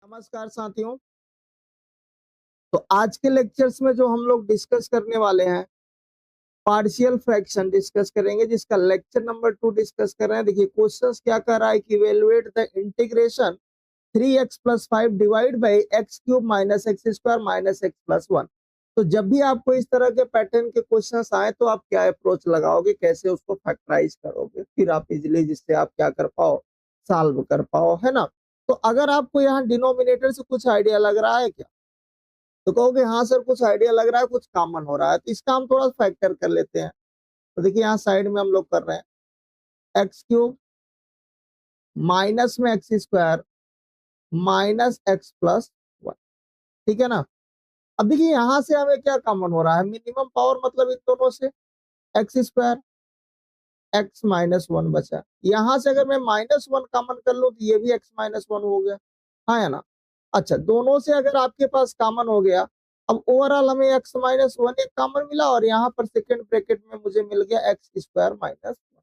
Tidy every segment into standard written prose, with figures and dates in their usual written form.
नमस्कार साथियों। तो आज के लेक्चर्स में जो हम लोग डिस्कस करने वाले हैं, पार्शियल फ्रैक्शन डिस्कस करेंगे, जिसका लेक्चर नंबर 2 डिस्कस कर रहे हैं। देखिए क्वेश्चंस क्या कर रहा है कि evaluate the integration 3x + 5 divide by x cube minus x square minus x + 1। तो जब भी आपको इस तरह के पैटर्न के क्वेश्चंस आए तो आप क्या अप्रोच लगाओगे, कैसे उसको फैक्टराइज करोगे, फिर आप इजीली जिससे आप क्या कर पाओ, सॉल्व कर पाओ, है ना। तो अगर आपको यहाँ डिनोमिनेटर से कुछ आइडिया लग रहा है क्या, तो कहोगे हाँ सर कुछ आइडिया लग रहा है, कुछ कॉमन हो रहा है, तो इसका हम थोड़ा फैक्टर कर लेते हैं। तो देखिए यहाँ साइड में हम लोग कर रहे हैं एक्स क्यूब माइनस में X square minus x plus 1। ठीक है ना। अब देखिए यहाँ से हमें क्या कॉमन हो रहा है, मिनिमम पावर, मतलब इन दोनों से एक्स स्क्वायर एक्स माइनस 1 बचा। यहाँ से अगर मैं -1 कॉमन कर लूं तो ये भी एक्स माइनस 1 हो गया, हाँ या ना। अच्छा, दोनों से अगर आपके पास कॉमन हो गया, अब ओवरऑल हमें एक्स माइनस 1 एक कॉमन मिला और यहाँ पर सेकंड ब्रैकेट में मुझे मिल गया एक्स स्क्वायर माइनस 1।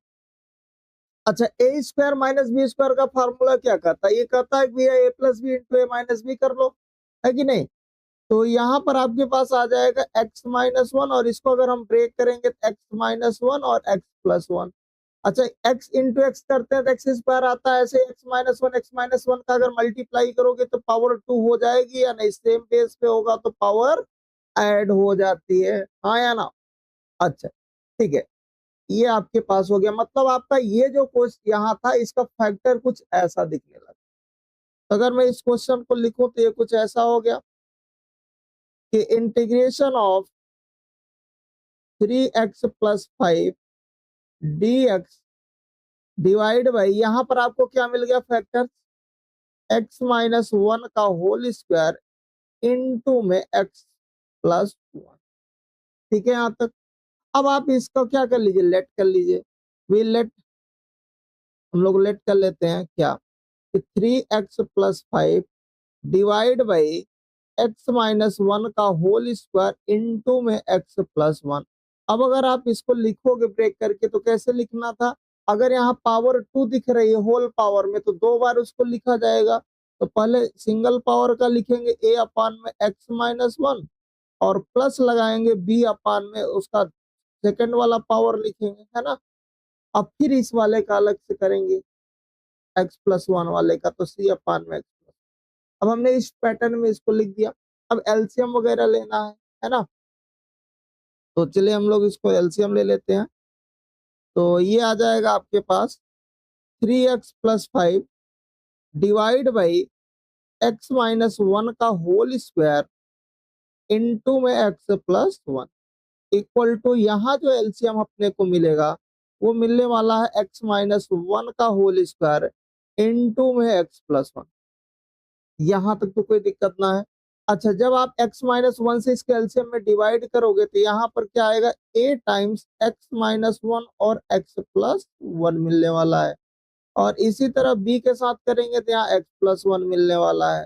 अच्छा, ए स्क्वायर माइनस बी स्क्वायर का फार्मूला क्या कहता है, ये कहता है कि भैया ए प्लस बी इंटू ए माइनस बी कर लो, है कि नहीं। तो यहाँ पर आपके पास आ जाएगा एक्स माइनस 1 और इसको अगर हम ब्रेक करेंगे तो एक्स माइनस 1 और एक्स प्लस 1। अच्छा, x इंटू एक्स करते हैं तो एक्स स्क्वायर आता है, ऐसे एक्स माइनस वन का अगर मल्टीप्लाई करोगे तो पावर 2 हो जाएगी, या नहीं सेम बेस पे होगा तो पावर ऐड हो जाती है, हाँ या ना। अच्छा ठीक है, ये आपके पास हो गया, मतलब आपका ये जो क्वेश्चन यहाँ था इसका फैक्टर कुछ ऐसा दिखने लगा। तो अगर मैं इस क्वेश्चन को लिखूं तो ये कुछ ऐसा हो गया कि integration of 3x + 5 dx divide by, यहाँ पर आपको क्या मिल गया फैक्टर, एक्स माइनस 1 का होल स्क्वायर इनटू में एक्स प्लस 1। ठीक है यहाँ तक। अब आप इसको क्या कर लीजिए, लेट कर लीजिए। वी लेट, हम लोग लेट कर लेते हैं क्या कि 3x + 5 divide by x minus 1 का होल स्क्वायर इनटू में एक्स प्लस 1। अब अगर आप इसको लिखोगे ब्रेक करके तो कैसे लिखना था, अगर यहाँ पावर 2 दिख रही है होल पावर में तो दो बार उसको लिखा जाएगा। तो पहले सिंगल पावर का लिखेंगे a अपान में एक्स माइनस 1 और प्लस लगाएंगे b अपान में उसका सेकंड वाला पावर लिखेंगे, है ना। अब फिर इस वाले का अलग से करेंगे, x प्लस 1 वाले का तो c अपान में x। अब हमने इस पैटर्न में इसको लिख दिया। अब एलसीएम वगैरह लेना है ना। तो चलिए हम लोग इसको एलसीएम ले लेते हैं। तो ये आ जाएगा आपके पास 3x + 5 divide by x minus 1 का होल स्क्वायर इनटू में एक्स प्लस 1 इक्वल टू, यहाँ जो एलसीएम अपने को मिलेगा वो मिलने वाला है एक्स माइनस 1 का होल स्क्वायर इनटू में एक्स प्लस 1। यहाँ तक तो कोई दिक्कत ना है। अच्छा, जब आप x माइनस 1 से इसके एलसीएम में डिवाइड करोगे तो यहाँ पर क्या आएगा, a टाइम्स एक्स माइनस 1 और x प्लस 1 मिलने वाला है। और इसी तरह b के साथ करेंगे तो यहाँ x प्लस 1 मिलने वाला है।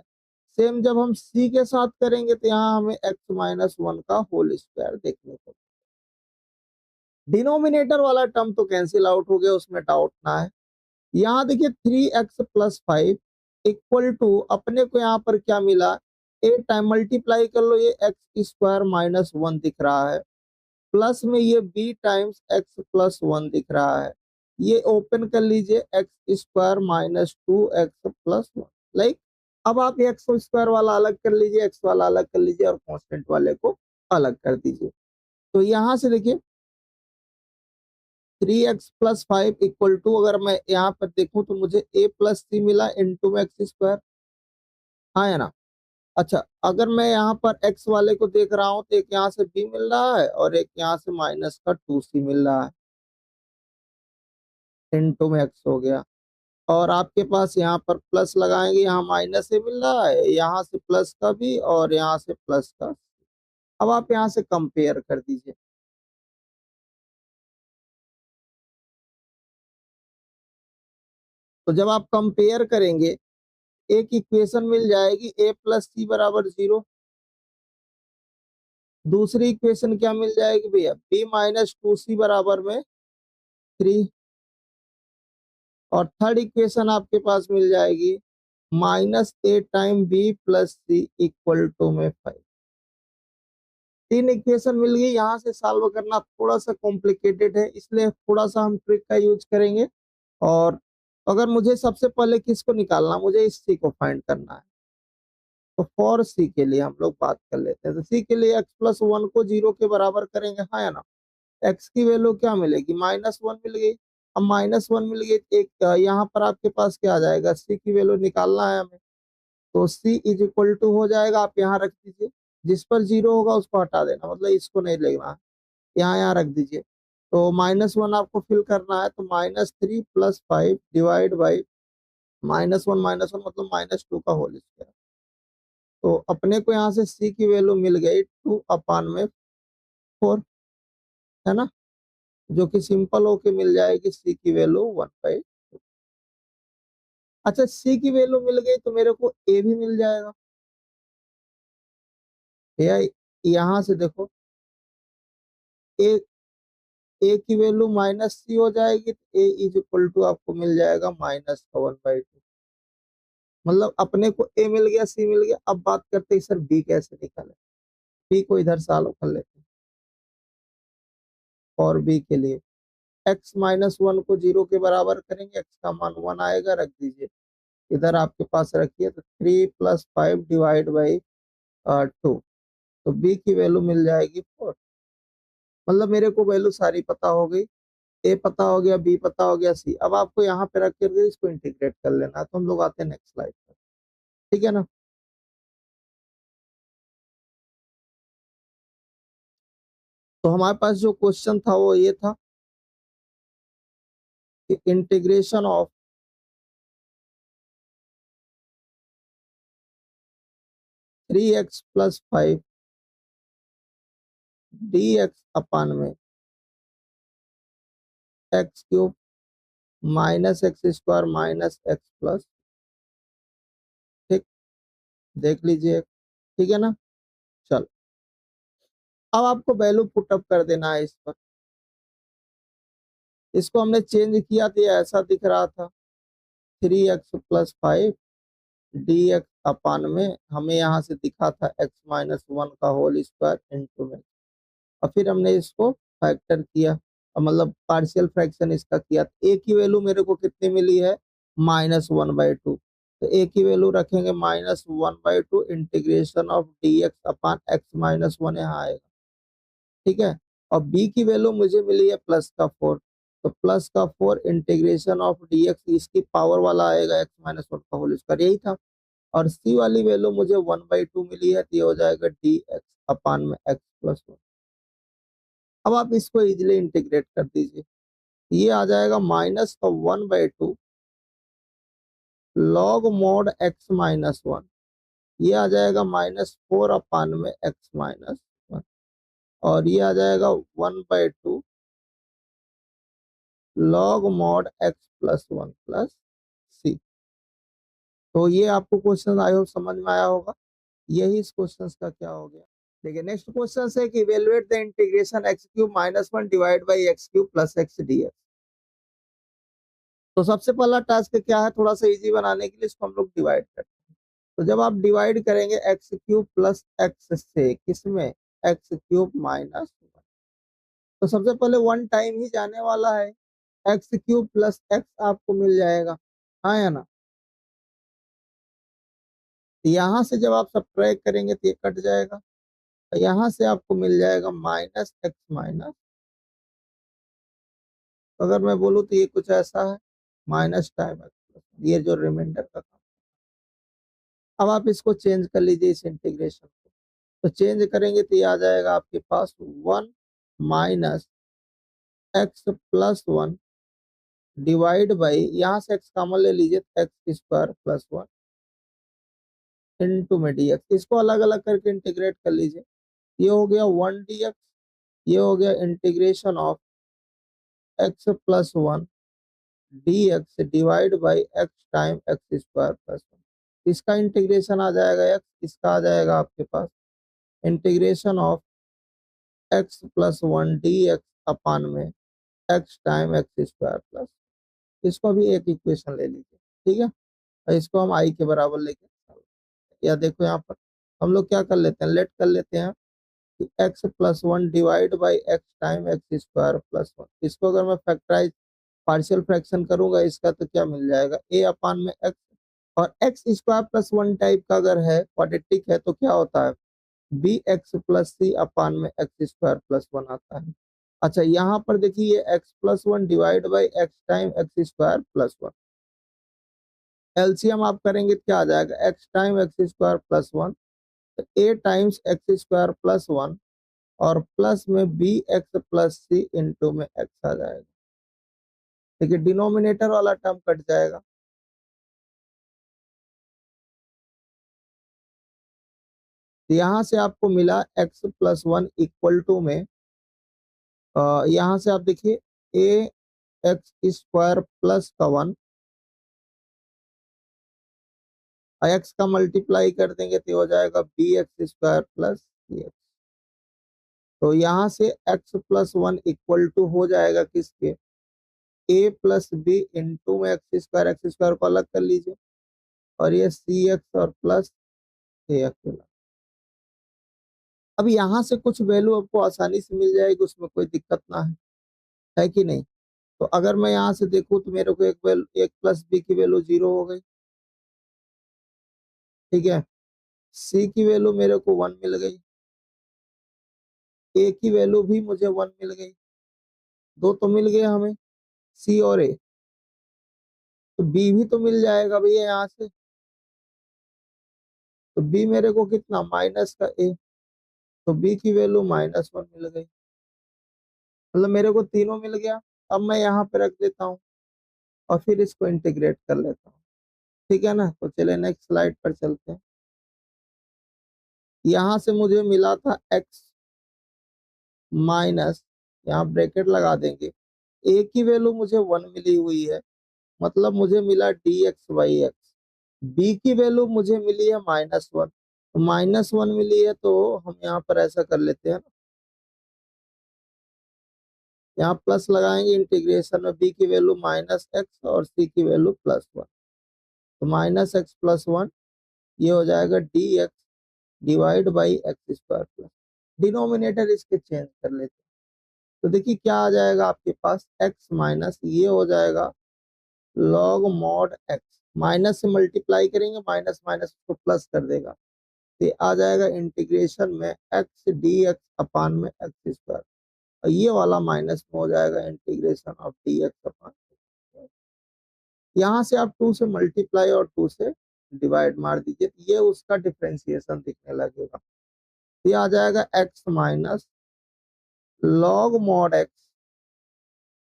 सेम जब हम c के साथ करेंगे तो यहाँ हमें x माइनस 1 का होल स्क्वायर देखने को। डिनोमिनेटर वाला टर्म तो कैंसिल आउट हो गया, उसमें डाउट ना है। यहाँ देखिए 3x + 5 इक्वल टू, अपने को यहाँ पर क्या मिला, ए टाइम मल्टीप्लाई कर लो, ये एक्स स्क्वायर माइनस 1 दिख रहा है, प्लस में ये b टाइम्स एक्स प्लस 1 दिख रहा है। ये ओपन कर लीजिए, x square minus 2x plus 1। Like, अब आप एक्स स्क्वायर वाला अलग कर लीजिए, एक्स वाला अलग कर लीजिए और कांस्टेंट वाले को अलग कर दीजिए। तो यहाँ से देखिए 3x + 5 इक्वल टू, अगर मैं यहाँ पर देखूं तो मुझे a + c मिला इनटू में एक्स स्क्वायर, हाँ या ना। अच्छा, अगर मैं यहाँ पर x वाले को देख रहा हूँ तो एक यहाँ से b मिल रहा है और एक यहाँ से माइनस का 2c मिल रहा है, इनटू में x हो गया। और आपके पास यहाँ पर प्लस लगाएंगे, यहाँ माइनस से मिल रहा है, यहाँ से प्लस का भी और यहाँ से प्लस का। अब आप यहाँ से कंपेयर कर दीजिए। तो जब आप कंपेयर करेंगे एक इक्वेशन मिल जाएगी a + c बराबर 0। दूसरी इक्वेशन क्या मिल जाएगी भैया, b माइनस 2c बराबर में 3। और थर्ड इक्वेशन आपके पास मिल जाएगी -a time B plus C equal to में 5। तीन इक्वेशन मिल गई। यहाँ से सॉल्व करना थोड़ा सा कॉम्प्लिकेटेड है, इसलिए थोड़ा सा हम ट्रिक का यूज करेंगे। और अगर मुझे सबसे पहले किसको निकालना, मुझे इस सी को फाइंड करना है, तो फॉर सी के लिए हम लोग बात कर लेते हैं। तो सी के लिए x+1 को 0 के बराबर करेंगे, हाँ या ना। x की वैल्यू क्या मिलेगी, -1 मिल गई। अब -1 मिल गई, एक यहाँ पर आपके पास क्या आ जाएगा, सी की वैल्यू निकालना है हमें, तो सी इज इक्वल टू हो जाएगा, आप यहाँ रख दीजिए। जिस पर 0 होगा उसको हटा देना, मतलब इसको नहीं लेना, यहाँ यहाँ रख दीजिए। तो -1 आपको फिल करना है, तो -3 + 5 डिवाइड बाई -1 मतलब -2 का होल स्क्वायर। तो अपने को यहाँ से सी की वैल्यू मिल गई 2/4, है ना, जो कि सिंपल होके मिल जाएगी सी की वैल्यू 1/2। अच्छा, सी की वैल्यू मिल गई तो मेरे को ए भी मिल जाएगा। या यहाँ से देखो, ए ए की वैल्यू -c हो जाएगी, तो ए इज इक्वल टू आपको मिल जाएगा -1/2। मतलब अपने को ए मिल गया, सी मिल गया। अब बात करते हैं सर बी कैसे निकाले। बी को इधर सॉल्व कर लेते हैं। और बी के लिए x-1 को 0 के बराबर करेंगे, x का मान 1 आएगा, रख दीजिए इधर आपके पास रखिए। तो 3 + 5 डिवाइड बाई 2, तो बी की वैल्यू मिल जाएगी 4। मतलब मेरे को वैल्यू सारी पता हो गई, ए पता हो गया, बी पता हो गया, सी। अब आपको यहाँ पे रख कर इसको इंटीग्रेट कर लेना है। तो हम लोग आते हैं नेक्स्ट स्लाइड पर, ठीक है ना। तो हमारे पास जो क्वेश्चन था वो ये था कि इंटीग्रेशन ऑफ 3x + 5 dx अपान में x³ -x² -x+। ठीक, देख लीजिए, ठीक है ना। चल, अब आपको वैल्यू पुटअप कर देना है इस पर। इसको हमने चेंज किया तो ये ऐसा दिख रहा था, 3x + 5 dx अपान में हमें यहाँ से दिखा था x-1 का होल स्क्वायर इंटू में। और फिर हमने इसको फैक्टर किया, मतलब पार्शियल फ्रैक्शन इसका किया। ए की वैल्यू मेरे को कितनी मिली है, -1/2। तो ए की वैल्यू रखेंगे -1/2 integration of dx upon x-1 यहाँ आएगा, ठीक है। और बी की वैल्यू मुझे मिली है +4, तो +4 इंटीग्रेशन ऑफ dx, इसकी पावर वाला आएगा x-1 का होल स्क्वायर, यही था। और सी वाली वैल्यू मुझे 1/2 मिली है, तो ये हो जाएगा dx अपान में x+1। अब आप इसको इजिली इंटीग्रेट कर दीजिए, ये आ जाएगा -1/2 log mod x-1, ये आ जाएगा -4 अपान में x-1। और ये आ जाएगा 1/2 log mod x+1 प्लस सी। तो ये आपको क्वेश्चन आई होप समझ में आया होगा। यही इस क्वेश्चन का क्या हो गया। देखिए नेक्स्ट क्वेश्चन है कि evaluate the integration x³ -1 divide by x³ plus x dx। तो सबसे पहला टास्क क्या है, थोड़ा सा इजी बनाने के लिए इसको हम लोग डिवाइड करते हैं। तो जब आप डिवाइड करेंगे x³ प्लस x से, किसमें, x³ -1, तो सबसे पहले 1 टाइम ही जाने वाला है, x³ प्लस x आपको मिल जाएगा, हाँ या ना। यहाँ से जब आप सब्ट्रैक्ट करेंगे तो ये कट जाएगा, यहाँ से आपको मिल जाएगा -x-, अगर मैं बोलूँ तो ये कुछ ऐसा है, माइनस टाइम x+, ये जो रिमाइंडर का काम। अब आप इसको चेंज कर लीजिए इस इंटीग्रेशन को, तो चेंज करेंगे तो ये आ जाएगा आपके पास 1 -x+1 डिवाइड बाई, यहाँ से x कॉमन ले लीजिए, x² + 1 इंटू में dx। इसको अलग अलग करके इंटीग्रेट कर लीजिए, ये हो गया 1 dx, ये हो गया integration of x+1 dx divide by x time x² + 1। इसका इंटीग्रेशन आ जाएगा x, इसका आ जाएगा आपके पास इंटीग्रेशन ऑफ x+1 dx अपान में x टाइम x² प्लस, इसको भी एक इक्वेशन ले लीजिए, ठीक है। और इसको हम आई के बराबर लेके, या देखो यहाँ पर हम लोग क्या कर लेते हैं, लेट कर लेते हैं कि x plus one divide by x time x square plus one. इसको अगर मैं फैक्टराइज पार्शियल फ्रैक्शन करूंगा इसका तो क्या मिल जाएगा, ए अपान में एक्स, और x square plus one type का अगर है क्वाड्रेटिक है तो क्या होता है, बी एक्स प्लस सी अपान में एक्स स्क्वायर प्लस वन आता है। अच्छा यहाँ पर देखिए x plus one divide by x time x square plus one, LCM आप करेंगे तो क्या आ जाएगा, x time x square plus one, A times x square plus one, और प्लस में B x plus C into में एक्स आ जाएगा। देखिए डिनोमिनेटर वाला टर्म कट जाएगा, तो यहाँ से आपको मिला X plus one equal to में, यहाँ से आप देखिए ए एक्स स्क्वायर प्लस का वन, एक्स का मल्टीप्लाई कर देंगे तो हो जाएगा B X square plus C X. तो यहाँ से X plus one equal to हो जाएगा किसके, ए प्लस बी इंटू में एक्स स्क्वायर को अलग कर लीजिए, और ये सी एक्स और प्लस ए एक्स। अब यहाँ से कुछ वैल्यू आपको आसानी से मिल जाएगी, उसमें कोई दिक्कत ना है कि नहीं। तो अगर मैं यहाँ से देखूँ तो मेरे को एक प्लस बी की वैल्यू जीरो हो गई, ठीक है, सी की वैल्यू मेरे को वन मिल गई, ए की वैल्यू भी मुझे वन मिल गई, दो तो मिल गए हमें, सी और ए, तो बी भी तो मिल जाएगा भैया यहाँ से, तो बी मेरे को कितना माइनस का ए, तो बी की वैल्यू माइनस वन मिल गई, मतलब मेरे को तीनों मिल गया। अब मैं यहाँ पे रख देता हूँ और फिर इसको इंटीग्रेट कर लेता हूँ, ठीक है ना। तो चले नेक्स्ट स्लाइड पर चलते हैं। यहाँ से मुझे मिला था x माइनस, यहाँ ब्रैकेट लगा देंगे, a की वैल्यू मुझे वन मिली हुई है, मतलब मुझे मिला D X by X, B की वैल्यू मुझे मिली है माइनस वन, तो माइनस वन मिली है, तो हम यहाँ पर ऐसा कर लेते हैं, यहाँ प्लस लगाएंगे, इंटीग्रेशन में बी की वैल्यू माइनस एक्स और सी की वैल्यू प्लस वन, तो माइनस एक्स प्लस वन, ये हो जाएगा D x divide by x square plus, denominator इसके चेंज कर लेते हैं, तो देखिए क्या आ जाएगा आपके पास, x माइनस ये हो जाएगा लॉग मॉड x, माइनस से मल्टीप्लाई करेंगे, माइनस माइनस को प्लस कर देगा, तो ये आ जाएगा इंटीग्रेशन में x डी एक्स अपान में एक्स स्क्वायर, और ये वाला माइनस में हो जाएगा इंटीग्रेशन ऑफ डी एक्स अपान, यहाँ से आप टू से मल्टीप्लाई और टू से डिवाइड मार दीजिए, तो ये उसका डिफ्रेंसिएशन दिखने लगेगा, ये आ जाएगा x minus log mod x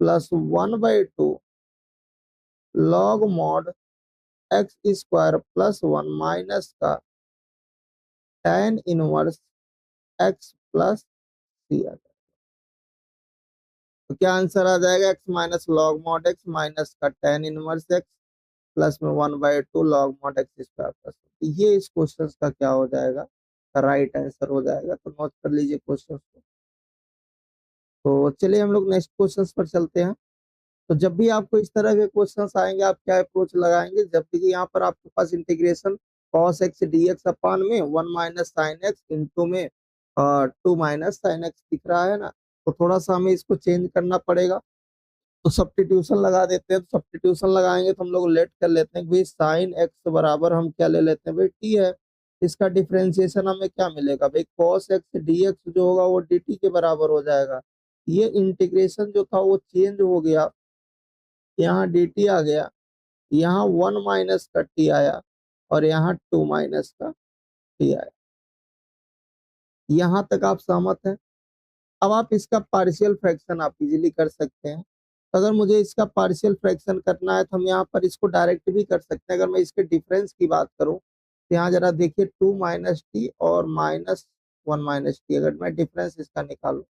plus one by two log mod x square plus one minus का tan इनवर्स एक्स प्लस सी आ जाएगा। तो क्या आंसर आ जाएगा, x minus log mod x minus का tan इनवर्स एक्स प्लस में one by two log mod x square plus, ये इस question का क्या हो जाएगा, राइट आंसर हो जाएगा। तो नोट कर लीजिए क्वेश्चन को। तो चलिए हम लोग नेक्स्ट क्वेश्चन पर चलते हैं। तो जब भी आपको इस तरह के क्वेश्चंस आएंगे आप क्या अप्रोच लगाएंगे, जब भी यहाँ पर आपके पास इंटीग्रेशन cos x dx अपान में one minus sine x into में टू माइनस साइन एक्स दिख रहा है ना, तो थोड़ा सा हमें इसको चेंज करना पड़ेगा, तो सब्स्टिट्यूशन लगा देते हैं। तो सब्स्टिट्यूशन लगाएंगे तो हम लोग लेट कर लेते हैं कि भाई साइन एक्स बराबर हम क्या ले लेते हैं भाई टी है, इसका डिफ्रेंसिएशन हमें क्या मिलेगा भाई cos x dx जो होगा वो dt के बराबर हो जाएगा। ये इंटीग्रेशन जो था वो चेंज हो गया, यहाँ dt आ गया, यहाँ वन माइनस का टी आया, और यहाँ टू माइनस का टी आया। यहाँ तक आप सहमत हैं। अब आप इसका पार्शियल फ्रैक्शन आप इजीली कर सकते हैं। तो अगर मुझे इसका पार्शियल फ्रैक्शन करना है तो हम यहाँ पर इसको डायरेक्ट भी कर सकते हैं। अगर मैं इसके डिफरेंस की बात करूँ तो यहाँ जरा देखिए टू माइनस टी और माइनस वन माइनस टी, अगर मैं डिफरेंस इसका निकालूं,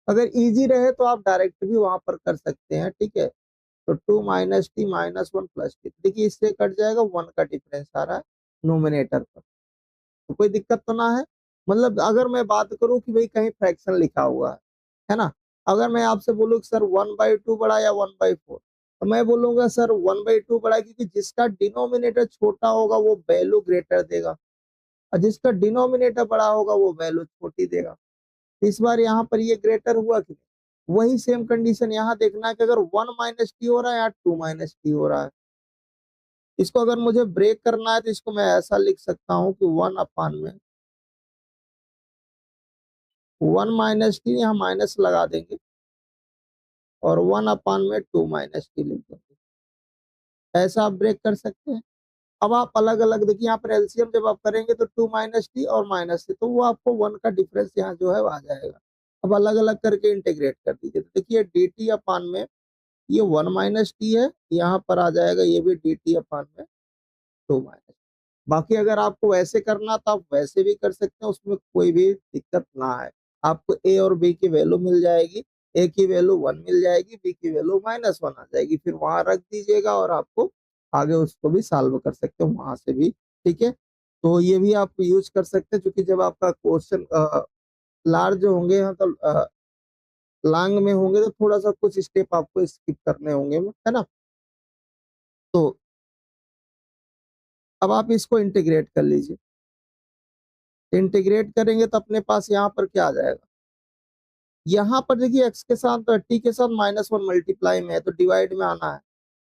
अगर इजी रहे तो आप डायरेक्ट भी वहां पर कर सकते हैं, ठीक है। तो two minus T minus one plus T, देखिए इससे कट जाएगा, वन का डिफरेंस आ रहा है नोमिनेटर पर, तो कोई दिक्कत तो ना है। मतलब अगर मैं बात करूं कि भाई कहीं फ्रैक्शन लिखा हुआ है ना, अगर मैं आपसे बोलूं कि सर वन बाई टू बड़ा या वन बाई फोर, तो मैं बोलूंगा सर 1/2 बड़ा है, क्योंकि जिसका डिनोमिनेटर छोटा होगा वो वैल्यू ग्रेटर देगा, और जिसका डिनोमिनेटर बड़ा होगा वो वैल्यू छोटी देगा। इस बार यहाँ पर ये ग्रेटर हुआ कि नहीं? वही सेम कंडीशन यहाँ देखना है कि अगर 1 - t हो रहा है या 2 - t हो रहा है। इसको अगर मुझे ब्रेक करना है तो इसको मैं ऐसा लिख सकता हूँ कि 1/, यहाँ माइनस लगा देंगे, और 1/(2 - t) लिख देंगे। ऐसा आप ब्रेक कर सकते हैं। अब आप अलग अलग देखिए, यहाँ पर एलसीएम जब आप करेंगे तो 2 - t और -t, तो वो आपको 1 का डिफरेंस यहाँ जो है वो आ जाएगा। अब अलग अलग करके इंटीग्रेट कर दीजिए, तो देखिए dt में ये 1 - t है, यहाँ पर आ जाएगा ये भी dt में 2 - बाकी अगर आपको वैसे करना तो आप वैसे भी कर सकते हैं, उसमें कोई भी दिक्कत ना है। आपको ए और बी की वैल्यू मिल जाएगी, ए की वैल्यू 1 मिल जाएगी, बी की वैल्यू -1 आ जाएगी, फिर वहां रख दीजिएगा और आपको आगे उसको भी सॉल्व कर सकते हो वहां से भी। ठीक है, तो ये भी आप यूज कर सकते हैं, क्योंकि जब आपका क्वेश्चन लार्ज होंगे तो लॉन्ग में होंगे तो थोड़ा सा कुछ स्टेप आपको स्किप करने होंगे, है ना। तो अब आप इसको इंटीग्रेट कर लीजिए। इंटीग्रेट करेंगे तो अपने पास यहाँ पर क्या आ जाएगा, यहाँ पर देखिए एक्स के साथ टी के साथ -1 मल्टीप्लाई में है तो डिवाइड में आना है,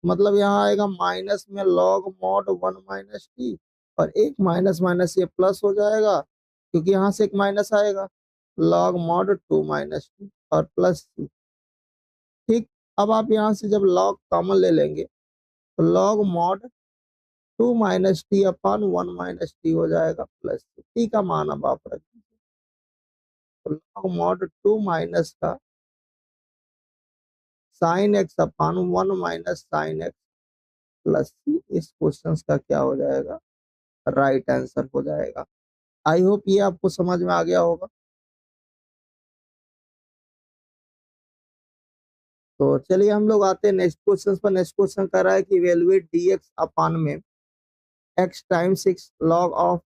मतलब यहाँ आएगा माइनस में लॉग मॉड 1 - t, और एक माइनस माइनस ये प्लस हो जाएगा, क्योंकि यहाँ से एक माइनस आएगा, लॉग मॉड 2 - t और प्लस c। ठीक, अब आप यहाँ से जब लॉग कॉमन ले लेंगे तो लॉग मॉड 2 - t/(1 - t) हो जाएगा, प्लस टी का मान अब आप रख दीजिए, तो लॉग मॉड 2 माइनस का साइन एक्स अपान 1 - sin x प्लस सी, इस क्वेश्चन का क्या हो जाएगा, राइट आंसर हो जाएगा। आई होप ये आपको समझ में आ गया होगा। तो चलिए हम लोग आते हैं नेक्स्ट क्वेश्चन पर। नेक्स्ट क्वेश्चन कर रहा है कि इवेलुएट dx अपान में x times 6 log of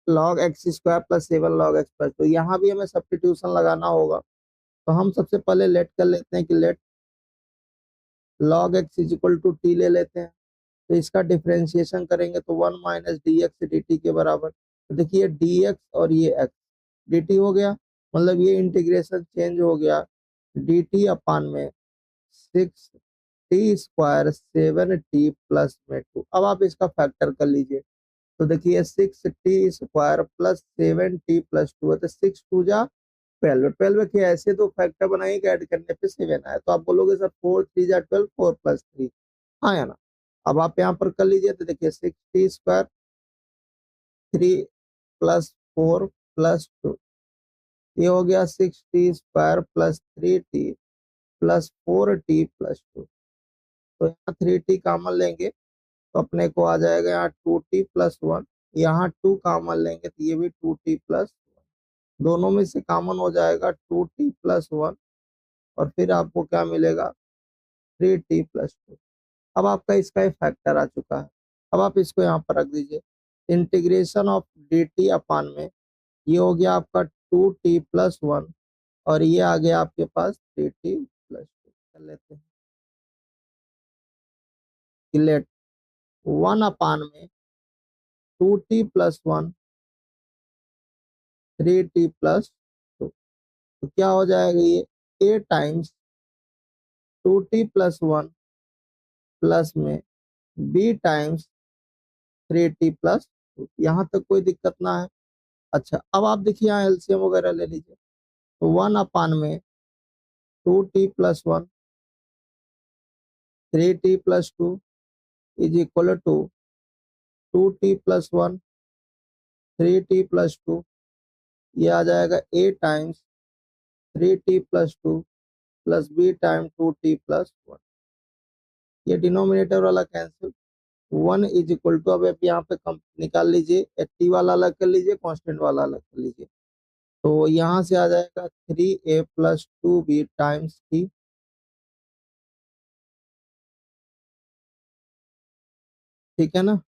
log x² plus 7 log x+। तो यहाँ भी हमें सब्स्टिट्यूशन लगाना होगा, तो हम सबसे पहले लेट कर लेते हैं कि let log x is equal to T ले लेते हैं, तो इसका डिफरेंशिएशन करेंगे तो 1 - dx dt के बराबर। तो देखिए dx और ये x dt हो गया, मतलब ये इंटीग्रेशन चेंज हो गया, dt अपान में 6t² 7t+2। अब आप इसका फैक्टर कर लीजिए, तो देखिए 6t² + 7t+2 है, तो 6 2 जा 12, 12 के ऐसे दो फैक्टर बनाएंगे, ऐड करने पे 7 आए, तो आप बोलोगे सर 4 3 जा 12, 4+3 आया ना। अब आप यहाँ पर कर लीजिए, तो देखिए 6t² 3 + 4 + 2, ये हो गया 6t² + 3t + 4t+2। तो यहाँ 3t कॉमन लेंगे तो अपने को आ जाएगा यहाँ 2t+1, यहाँ 2 कॉमन लेंगे तो ये भी 2t+1, दोनों में से कॉमन हो जाएगा 2t+1, और फिर आपको क्या मिलेगा 3t+2। अब आपका इसका एक फैक्टर आ चुका है। अब आप इसको यहाँ पर रख दीजिए, इंटीग्रेशन ऑफ dt अपान में ये हो गया आपका 2t+1, और ये आ गया आपके पास 3t+2। कर लेते हैं, लेट 1/(2t+1 3t+2), तो क्या हो जाएगा ये a टाइम्स 2t+1 प्लस में b टाइम्स 3t+2। यहाँ तक कोई दिक्कत ना है। अच्छा, अब आप देखिए यहाँ एलसीएम वगैरह ले लीजिए, तो 1/(2t+1 3t+2 is equal to 2t+1 3t+2, ये आ जाएगा a times 3t+2 plus b time 2t+1। ये डिनोमिनेटर वाला कैंसिल, 1 इज इक्वल टू, अब आप यहाँ पे कम निकाल लीजिए, टी वाला अलग कर लीजिए, कांस्टेंट वाला अलग कर लीजिए, तो यहाँ से आ जाएगा 3a + 2b टाइम्स टी। ठीक है ना,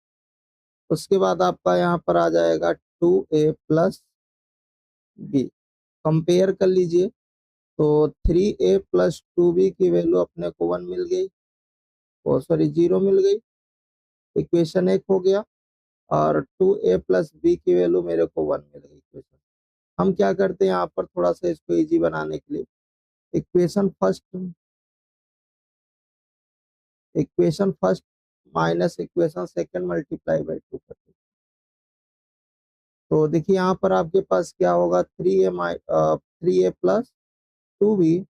उसके बाद आपका यहाँ पर आ जाएगा 2a + b, कंपेयर कर लीजिए, तो 3a + 2b की वैल्यू अपने को 1 मिल गई, ओ सॉरी 0 मिल गई, इक्वेशन 1 हो गया। और 2a प्लस बी की वैल्यू मेरे को 1 मिल गई इक्वेशन। हम क्या करते हैं यहाँ पर थोड़ा सा इसको इजी बनाने के लिए equation first minus equation second multiply by 2 करते हैं। तो देखिए यहाँ पर आपके पास क्या होगा, 3a plus 2b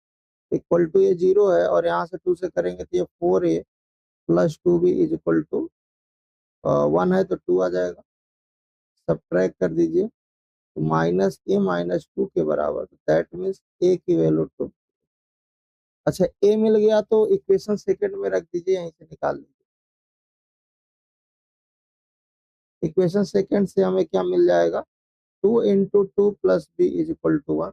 equal to, ये 0 है और यहाँ से 2 से करेंगे तो ये 4a plus 2b is equal to 1 है तो 2 आ जाएगा। सब्ट्रैक्ट कर दीजिए तो -a-2 के बराबर, दैट मीन्स a की वैल्यू 2। अच्छा a मिल गया तो इक्वेशन सेकंड में रख दीजिए, यहीं से निकाल लीजिए। इक्वेशन सेकंड से हमें क्या मिल जाएगा, 2 into 2 plus B is equal to 1।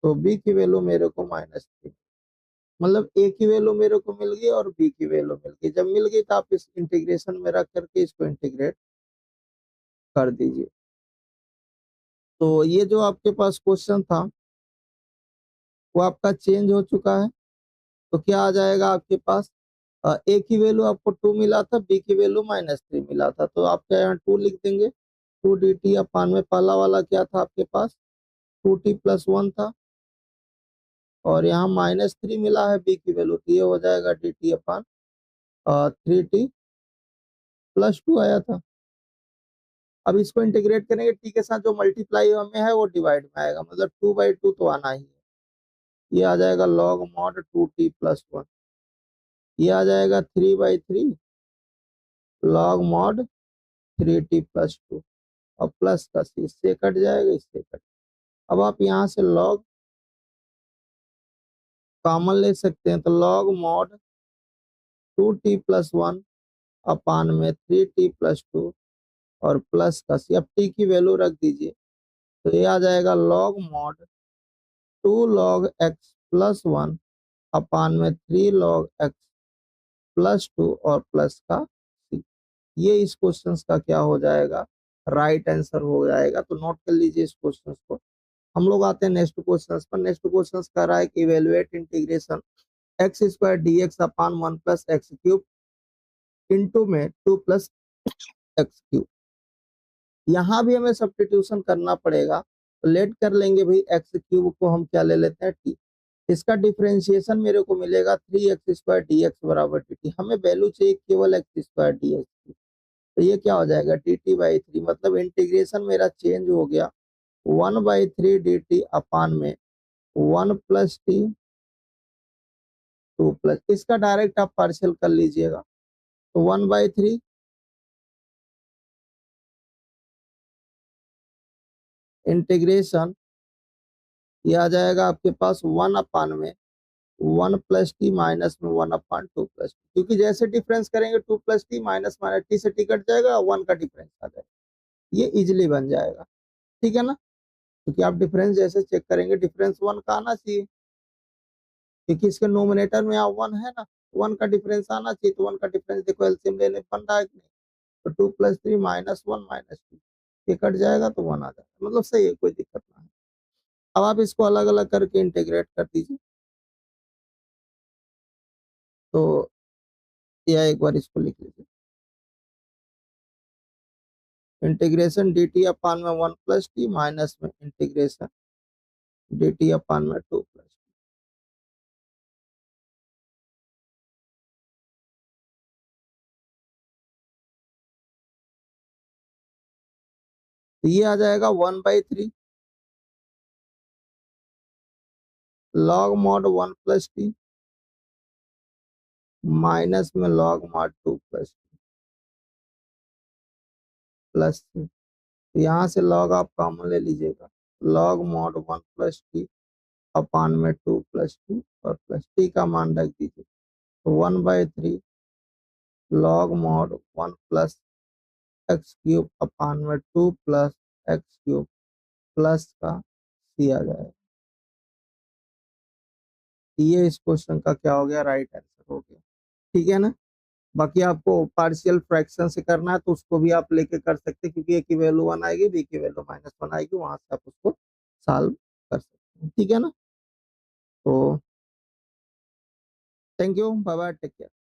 तो b की वैल्यू मेरे को -3, मतलब a की वैल्यू मेरे को मिल गई और b की वैल्यू मिल गई। जब मिल गई तो आप इस इंटीग्रेशन में रख करके इसको इंटीग्रेट कर दीजिए। तो ये जो आपके पास क्वेश्चन था वो आपका चेंज हो चुका है। तो क्या आ जाएगा आपके पास, ए की वैल्यू आपको 2 मिला था, बी की वैल्यू -3 मिला था, तो आप क्या यहाँ 2 लिख देंगे। 2 dt/, में पहला वाला क्या था आपके पास, 2t+1 था और यहाँ -3 मिला है बी की वैल्यू, तो ये हो जाएगा dt/3t+2 आया था। अब इसको इंटीग्रेट करेंगे, टी के साथ जो मल्टीप्लाई में है वो डिवाइड में आएगा, मतलब 2/2 तो आना ही है। ये आ जाएगा log mod 2t+1, ये आ जाएगा 3/3 log mod 3t+2 और प्लस का सी, इससे कट जाएगा, इससे कट। अब आप यहाँ से log कॉमन ले सकते हैं, तो log mod 2t+1 अपान में 3t+2 और प्लस का सी। अब टी की वैल्यू रख दीजिए तो ये आ जाएगा log mod 2 log x plus 1 अपान में 3 log x प्लस 2 और प्लस का सी। ये इस क्वेश्चन का क्या हो जाएगा, राइट आंसर हो जाएगा। तो नोट कर लीजिए इस क्वेश्चन को। हम लोग आते हैं नेक्स्ट क्वेश्चन पर। नेक्स्ट क्वेश्चन कर रहा है कि इवेलुएट इंटीग्रेशन x² dx अपान 1+x³ इंटू में 2+x³। यहाँ भी हमें सब्स्टिट्यूशन करना पड़ेगा, तो लेट कर लेंगे भाई, x³ को हम क्या ले लेते हैं, t। इसका डिफरेंशिएशन मेरे को मिलेगा 3x² dx बराबर dt। हमें वैल्यू चाहिए केवल x² dx की, तो ये क्या हो जाएगा dt/3, मतलब इंटीग्रेशन मेरा चेंज हो गया 1/3 dt अपान में 1+t 2+, इसका डायरेक्ट आप पार्शियल कर लीजिएगा, तो 1/3 इंटीग्रेशन, ये आ जाएगा आपके पास 1 अपान में 1+t माइनस में 1/2+t, क्योंकि जैसे डिफरेंस करेंगे 2+t माइनस t से t कट जाएगा, 1 का डिफरेंस आ जाएगा, ये इजिली बन जाएगा। ठीक है ना, क्योंकि आप डिफरेंस जैसे चेक करेंगे डिफरेंस 1 का आना चाहिए, क्योंकि इसके नोमिनेटर में आप 1 है ना, 1 का डिफरेंस आना चाहिए। तो 1 का डिफरेंस देखो एलसीएम लेने बन रहा है कि नहीं, तो 2+3 -1 -2 ये कट जाएगा तो 1 आ जाएगा, मतलब सही है, कोई दिक्कत ना है। अब आप इसको अलग अलग करके इंटीग्रेट कर दीजिए। तो यह एक बार इसको लिख लीजिए, इंटीग्रेशन dt अपान में 1+t माइनस में इंटीग्रेशन dt अपान में 2+t। तो ये आ जाएगा 1/3 log mod 1+t माइनस में log mod 2+t प्लस, यहाँ से log आप कॉमन ले लीजिएगा, log mod 1+t अपान में 2+t और प्लस t का मान रख दीजिए, तो 1/3 log mod 1+x³ अपान में 2+x³ प्लस का c आ जाएगा। ये इस क्वेश्चन का क्या हो गया, राइट आंसर हो गया। ठीक है ना, बाकी आपको पार्शियल फ्रैक्शन से करना है तो उसको भी आप लेके कर सकते हैं, क्योंकि ए की वैल्यू 1 आएगी, बी की वैल्यू -1 आएगी, वहां से आप उसको सॉल्व कर सकते हैं। ठीक है ना, तो thank you, bye bye, take care.